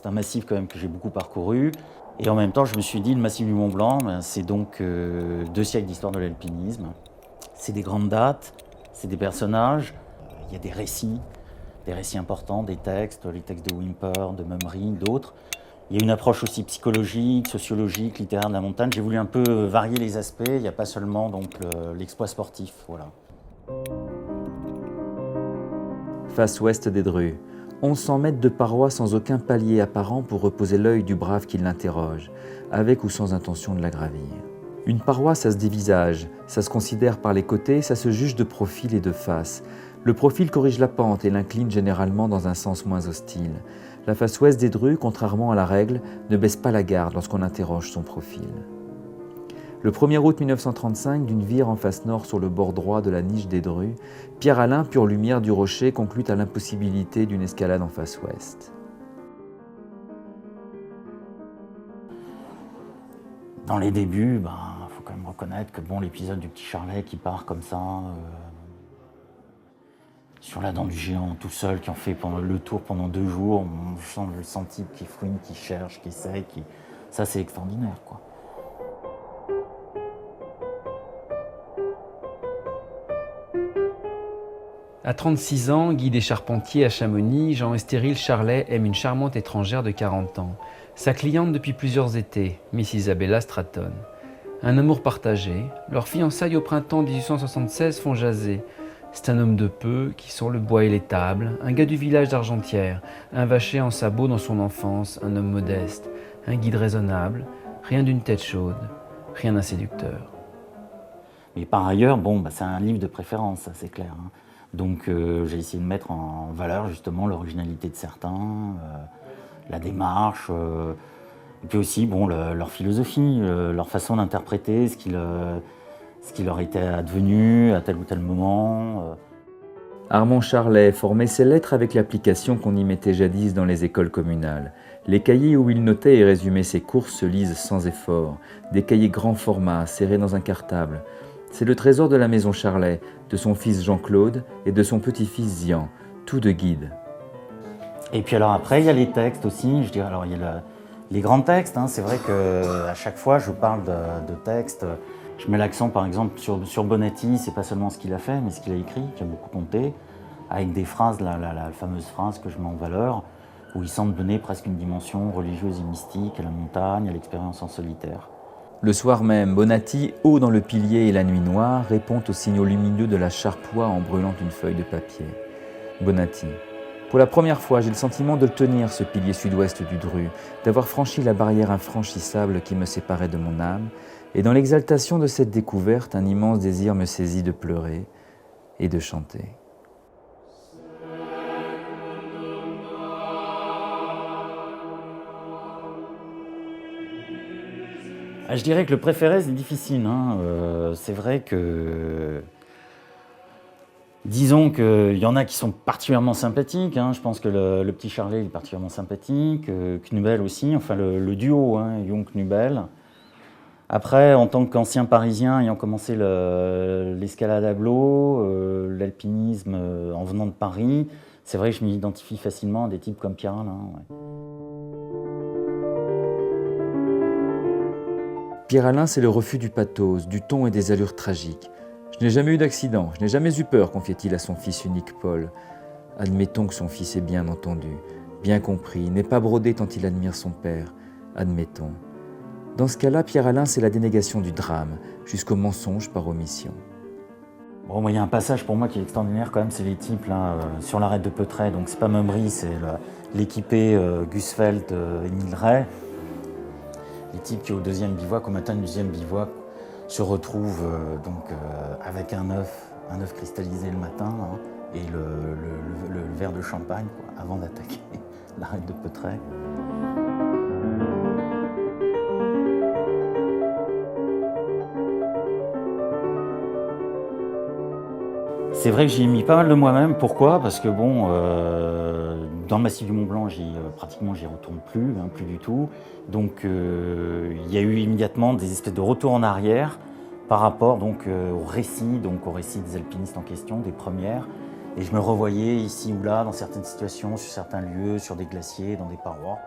C'est un massif quand même que j'ai beaucoup parcouru. Et en même temps, je me suis dit, le massif du Mont Blanc, c'est donc 2 siècles d'histoire de l'alpinisme. C'est des grandes dates, c'est des personnages, il y a des récits importants, des textes, les textes de Whymper, de Mummery, d'autres. Il y a une approche aussi psychologique, sociologique, littéraire de la montagne. J'ai voulu un peu varier les aspects, il n'y a pas seulement donc l'exploit sportif. Voilà. Face ouest des Drues, 1100 mètres de parois sans aucun palier apparent pour reposer l'œil du brave qui l'interroge, avec ou sans intention de la gravir. Une paroi, ça se dévisage, ça se considère par les côtés, ça se juge de profil et de face. Le profil corrige la pente et l'incline généralement dans un sens moins hostile. La face ouest des Drues, contrairement à la règle, ne baisse pas la garde lorsqu'on interroge son profil. Le 1er août 1935, d'une vire en face nord sur le bord droit de la niche des Drues, Pierre-Alain, pure lumière du rocher, conclut à l'impossibilité d'une escalade en face ouest. Dans les débuts, faut quand même reconnaître que l'épisode du petit Charlet qui part comme ça, sur la dent du géant, tout seul, qui en fait le tour pendant 2 jours, on sent le type qui fouine, qui cherche, qui essaye, ça c'est extraordinaire, quoi. À 36 ans, guide et charpentier à Chamonix, Jean Estéril Charlet aime une charmante étrangère de 40 ans. Sa cliente depuis plusieurs étés, Miss Isabella Stratton. Un amour partagé, leurs fiançailles au printemps 1876 font jaser. C'est un homme de peu qui sur le bois et les tables, un gars du village d'Argentière, un vacher en sabots dans son enfance, un homme modeste, un guide raisonnable, rien d'une tête chaude, rien d'un séducteur. Mais par ailleurs, c'est un livre de préférence, ça c'est clair, hein. Donc j'ai essayé de mettre en valeur justement l'originalité de certains, la démarche, et puis aussi leur philosophie, leur façon d'interpréter ce qui leur était advenu à tel ou tel moment. Armand Charlet formait ses lettres avec l'application qu'on y mettait jadis dans les écoles communales. Les cahiers où il notait et résumait ses courses se lisent sans effort, des cahiers grand format serrés dans un cartable. C'est le trésor de la maison Charlet, de son fils Jean-Claude et de son petit-fils Zian, tout de guide. Et puis alors après, il y a les textes aussi, je dirais, alors il y a les grands textes, hein. C'est vrai qu'à chaque fois je parle de textes, je mets l'accent par exemple sur Bonatti, c'est pas seulement ce qu'il a fait, mais ce qu'il a écrit, qui a beaucoup compté, avec des phrases, la fameuse phrase que je mets en valeur, où il semble donner presque une dimension religieuse et mystique à la montagne, à l'expérience en solitaire. Le soir même, Bonatti, haut dans le pilier et la nuit noire, répond aux signaux lumineux de la charpoix en brûlant une feuille de papier. Bonatti. Pour la première fois, j'ai le sentiment de le tenir, ce pilier sud-ouest du Dru, d'avoir franchi la barrière infranchissable qui me séparait de mon âme, et dans l'exaltation de cette découverte, un immense désir me saisit de pleurer et de chanter. Je dirais que le préféré, c'est difficile, hein. C'est vrai que... Disons qu'il y en a qui sont particulièrement sympathiques, hein. Je pense que le petit Charlet est particulièrement sympathique, Knubel aussi, enfin le duo, hein, Jung-Knubel. Après, en tant qu'ancien parisien, ayant commencé l'escalade à Blo, l'alpinisme en venant de Paris, c'est vrai que je m'identifie facilement à des types comme Pierre-Alain. Ouais. Pierre-Alain, c'est le refus du pathos, du ton et des allures tragiques. Je n'ai jamais eu d'accident, je n'ai jamais eu peur, confiait-il à son fils unique Paul. Admettons que son fils est bien entendu, bien compris, n'est pas brodé tant il admire son père. Admettons. Dans ce cas-là, Pierre-Alain, c'est la dénégation du drame, jusqu'au mensonge par omission. Bon, il y a un passage pour moi qui est extraordinaire quand même, c'est les types là, sur l'arête de Peutret. Donc c'est pas Mummery, c'est l'équipé Gusfeld et Milray. Les types qui au deuxième bivouac, au matin du deuxième bivouac, se retrouvent avec un œuf cristallisé le matin, hein, et le verre de champagne quoi, avant d'attaquer l'arête de Peutret. C'est vrai que j'y ai mis pas mal de moi-même. Pourquoi? Parce que dans le massif du Mont Blanc, pratiquement j'y retourne plus, hein, plus du tout. Donc il y a eu immédiatement des espèces de retours en arrière par rapport au récit des alpinistes en question, des premières. Et je me revoyais ici ou là, dans certaines situations, sur certains lieux, sur des glaciers, dans des parois.